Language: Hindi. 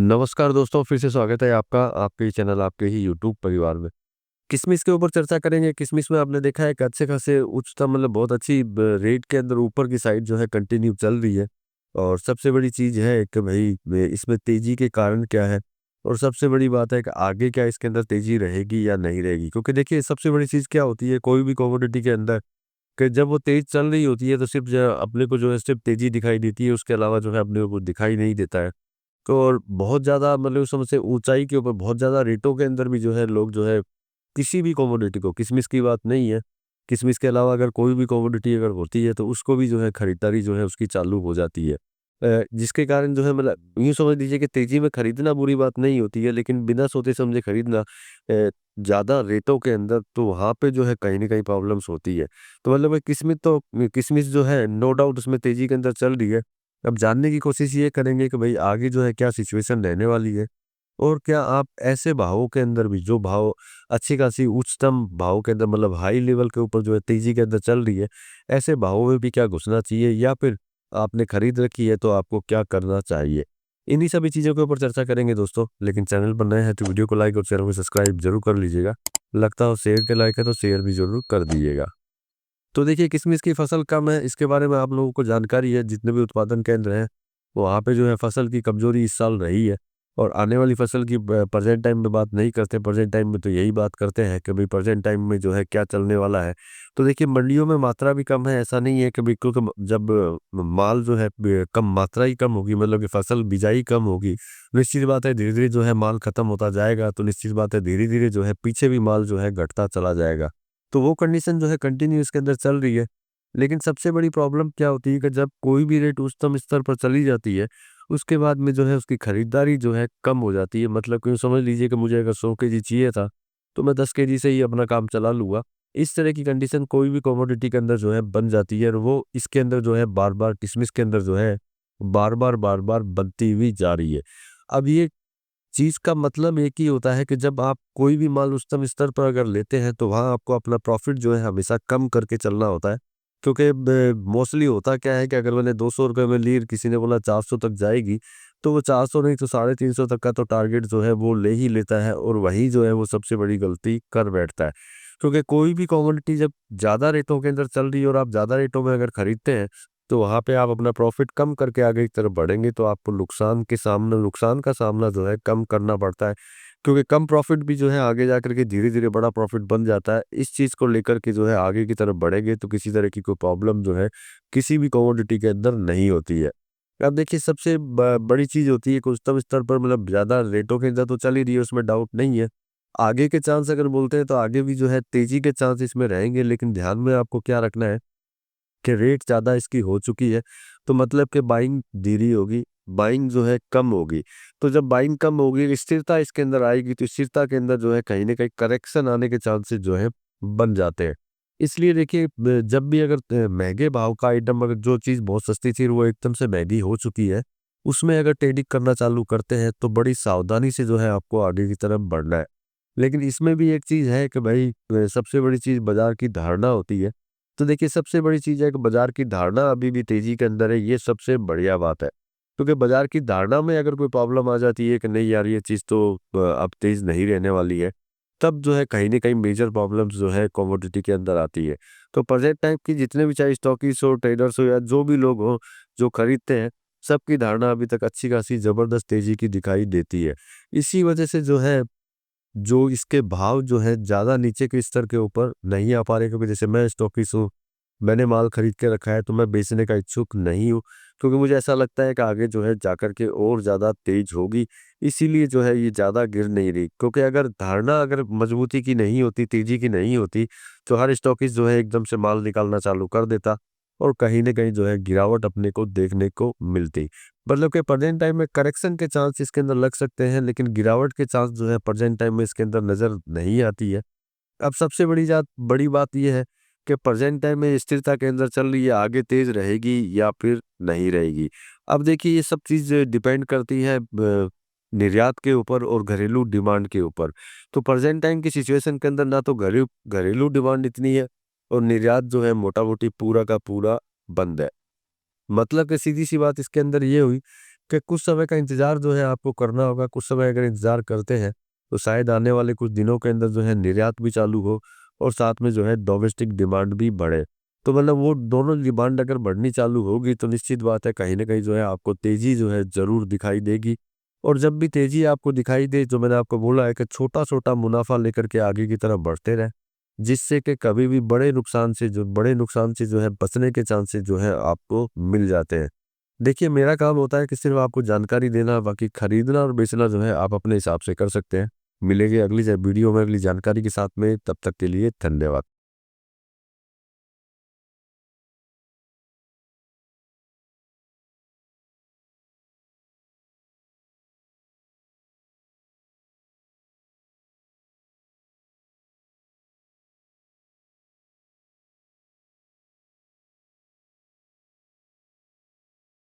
नमस्कार दोस्तों, फिर से स्वागत है आपका आपके ही चैनल, आपके ही यूट्यूब परिवार में। किशमिश के ऊपर चर्चा करेंगे। किशमिश में आपने देखा है कि अच्छे खासे उच्चतम मतलब बहुत अच्छी रेट के अंदर ऊपर की साइड जो है कंटिन्यू चल रही है। और सबसे बड़ी चीज़ है कि भाई इसमें तेज़ी के कारण क्या है? और सबसे बड़ी बात है कि आगे क्या इसके अंदर तेज़ी रहेगी या नहीं रहेगी? क्योंकि देखिए सबसे बड़ी चीज़ क्या होती है कोई भी कमोडिटी के अंदर, कि जब वो तेज़ चल रही होती है तो सिर्फ़ ज अपने को जो है सिर्फ़ तेज़ी दिखाई देती है, उसके अलावा जो है अपने को कुछ दिखाई नहीं देता है। तो और बहुत ज़्यादा मतलब उस समय से ऊँचाई के ऊपर बहुत ज़्यादा रेटों के अंदर भी जो है लोग जो है किसी भी कमोडिटी को, किशमिश की बात नहीं है, किशमिश के अलावा अगर कोई भी कमोडिटी अगर होती है तो उसको भी जो है खरीदारी जो है उसकी चालू हो जाती है। जिसके कारण जो है मतलब यूँ समझ लीजिए कि तेज़ी में खरीदना बुरी बात नहीं होती है, लेकिन बिना सोचे समझे खरीदना ज़्यादा रेटों के अंदर तो वहाँ पे जो है कहीं न कहीं प्रॉब्लम्स होती है। तो मतलब किशमिश जो है नो डाउट उसमें तेज़ी के अंदर चल रही है। अब जानने की कोशिश ये करेंगे कि भई आगे जो है क्या सिचुएशन रहने वाली है और क्या आप ऐसे भावों के अंदर भी जो भाव अच्छी खासी उच्चतम भाव के अंदर मतलब हाई लेवल के ऊपर जो है तेज़ी के अंदर चल रही है, ऐसे भावों में भी क्या घुसना चाहिए या फिर आपने खरीद रखी है तो आपको क्या करना चाहिए? इन्हीं सभी चीज़ों के ऊपर चर्चा करेंगे दोस्तों। लेकिन चैनल पर नए हैं तो वीडियो को लाइक और चैनल को सब्सक्राइब ज़रूर कर लीजिएगा। लगता हो शेयर के लायक है तो शेयर भी ज़रूर कर दीजिएगा। तो देखिए किशमिश की फसल कम है, इसके बारे में आप लोगों को जानकारी है, जितने भी उत्पादन केंद्र हैं, वहाँ पे जो है फसल की कमज़ोरी इस साल रही है। और आने वाली फसल की प्रेज़ेंट टाइम में बात नहीं करते, प्रेज़ेंट टाइम में तो यही बात करते हैं कि भई प्रेज़ेंट टाइम में जो है क्या चलने वाला है। तो देखिए मंडियों में मात्रा भी कम है, ऐसा नहीं है कि बिल्कुल कम जब माल जो है कम मात्रा ही कम होगी मतलब कि फसल बिजाई कम होगी, निश्चित बात है धीरे-धीरे जो है माल खत्म होता जाएगा, तो निश्चित बात है धीरे-धीरे जो है पीछे भी माल जो है घटता चला जाएगा। तो वो कंडीशन जो है कंटिन्यू इसके अंदर चल रही है। लेकिन सबसे बड़ी प्रॉब्लम क्या होती है कि जब कोई भी रेट उच्चतम स्तर पर चली जाती है, उसके बाद में जो है उसकी खरीदारी जो है कम हो जाती है। मतलब कि यूँ समझ लीजिए कि मुझे अगर 100 केजी चाहिए था, तो मैं 10 केजी से ही अपना काम चला लूँगा। इस तरह की कंडीशन कोई भी कमोडिटी के अंदर जो है बन जाती है और वो इसके अंदर जो है बार-बार किशमिश के अंदर जो है बार-बार, बार-बार बनती हुई जा रही है। अब ये चीज़ का मतलब एक ही होता है कि जब आप कोई भी माल उच्चतम स्तर पर अगर लेते हैं, तो वहाँ आपको अपना प्रॉफ़िट जो है हमेशा कम करके चलना होता है। क्योंकि ब मोस्टली होता क्या है कि अगर मैंने ₹200 में ली और किसी ने बोला 400 तक जाएगी, तो वो 400 नहीं तो 350 तक का तो टारगेट जो है वो ले ही लेता है और वही जो है वो सबसे बड़ी गलती कर बैठता है। क्योंकि कोई भी कमोडिटी जब ज़्यादा रेटों के अंदर चल रही है और आप ज़्यादा रेटों में अगर खरीदते हैं, तो वहाँ पे आप अपना प्रॉफ़िट कम करके आगे की तरफ बढ़ेंगे, तो आपको नुकसान का सामना जो है कम करना पड़ता है। क्योंकि कम प्रॉफ़िट भी जो है आगे जाकर के धीरे-धीरे बड़ा प्रॉफ़िट बन जाता है। इस चीज़ को लेकर के जो है आगे की तरफ बढ़ेंगे तो किसी तरह की कोई प्रॉब्लम जो है किसी भी कमोडिटी के अंदर नहीं होती है। अब देखिए सबसे बड़ी चीज़ होती है कि उच्चतम स्तर पर मतलब ज़्यादा रेटों के अंदर तो चल ही रही है, उसमें डाउट नहीं है। आगे के चांस अगर बोलते हैं तो आगे भी जो है तेज़ी के चांस इसमें रहेंगे, लेकिन ध्यान में आपको क्या रखना है कि रेट ज़्यादा इसकी हो चुकी है, तो मतलब कि बाइंग धीरे होगी, बाइंग जो है कम होगी। तो जब बाइंग कम होगी, स्थिरता इसके अंदर आएगी, तो स्थिरता के अंदर जो है कहीं न कहीं करेक्शन आने के चांसेस जो है बन जाते हैं। इसलिए देखिए जब भी अगर महँगे भाव का आइटम अगर जो चीज़ बहुत सस्ती थी वो एकदम से महँगी हो चुकी है, उसमें अगर ट्रेडिंग करना चालू करते हैं, तो बड़ी सावधानी से जो है आपको आगे की तरफ बढ़ना है। लेकिन इसमें भी एक चीज़ है कि भई सबसे बड़ी चीज़ बाज़ार की धारणा होती है। तो देखिए सबसे बड़ी चीज़ है कि बाज़ार की धारणा अभी भी तेज़ी के अंदर है, ये सबसे बढ़िया बात है। क्योंकि बाज़ार की धारणा में अगर कोई प्रॉब्लम आ जाती है कि नहीं यार ये चीज़ तो अब तेज़ नहीं रहने वाली है, तब जो है कहीं न कहीं मेजर प्रॉब्लम्स जो है कमोडिटी के अंदर आती है। तो प्रेज़ेंट टाइम की जितने भी चाहे स्टॉकिस्ट हो, ट्रेडर्स हो या जो भी लोग हों, जो खरीदते हैं, सबकी धारणा अभी तक अच्छी खासी ज़बरदस्त तेज़ी की दिखाई देती है। इसी वजह से जो है जो इसके भाव जो है ज़्यादा नीचे के स्तर के ऊपर नहीं आ पा रहे, क्योंकि जैसे मैं स्टॉकिस्ट हूँ, मैंने माल खरीद के रखा है तो मैं बेचने का इच्छुक नहीं हूँ, क्योंकि मुझे ऐसा लगता है कि आगे जो है जाकर के और ज़्यादा तेज़ होगी, इसीलिए जो है ये ज़्यादा गिर नहीं रही। क्योंकि अगर धारणा अगर मजबूती की नहीं होती, तेज़ी की नहीं होती, तो हर स्टॉकिस्ट जो है एकदम से माल निकालना चालू कर देता और कहीं न कहीं जो है गिरावट अपने को देखने को मिलती। मतलब कि प्रेज़ेंट टाइम में करेक्शन के चांस इसके अंदर लग सकते हैं, लेकिन गिरावट के चांस जो है प्रेज़ेंट टाइम में इसके अंदर नज़र नहीं आती है। अब सबसे बड़ी बात ये है कि प्रेज़ेंट टाइम में स्थिरता के अंदर चल रही है, आगे तेज़ रहेगी या फिर नहीं रहेगी। अब देखिए ये सब चीज़ डिपेंड करती है निर्यात के ऊपर और घरेलू डिमांड के ऊपर। तो प्रेज़ेंट टाइम की सिचुएशन के अंदर ना तो घरेलू डिमांड इतनी है और निर्यात जो है मोटा-मोटी पूरा का पूरा बंद है। मतलब कि सीधी-सी बात इसके अंदर ये हुई कि कुछ समय का इंतज़ार जो है आपको करना होगा। कुछ समय अगर इंतज़ार करते हैं, तो शायद आने वाले कुछ दिनों के अंदर जो है निर्यात भी चालू हो और साथ में जो है डोमेस्टिक डिमांड भी बढ़े। तो मतलब वो दोनों डिमांड अगर बढ़नी चालू होगी, तो निश्चित बात है कहीं न कहीं जो है आपको तेज़ी जो है ज़रूर दिखाई देगी। और जब भी तेज़ी आपको दिखाई दे, जो मैंने आपको बोला है कि छोटा-छोटा मुनाफ़ा लेकर के आगे की तरफ बढ़ते रहें, जिससे कि कभी भी बड़े नुकसान से जो है बचने के चांसेस जो है आपको मिल जाते हैं। देखिए, मेरा काम होता है कि सिर्फ़ आपको जानकारी देना, बाकी खरीदना और बेचना जो है आप अपने हिसाब से कर सकते हैं। मिलेंगे अगली वीडियो में अगली जानकारी के साथ में, तब तक के लिए धन्यवाद।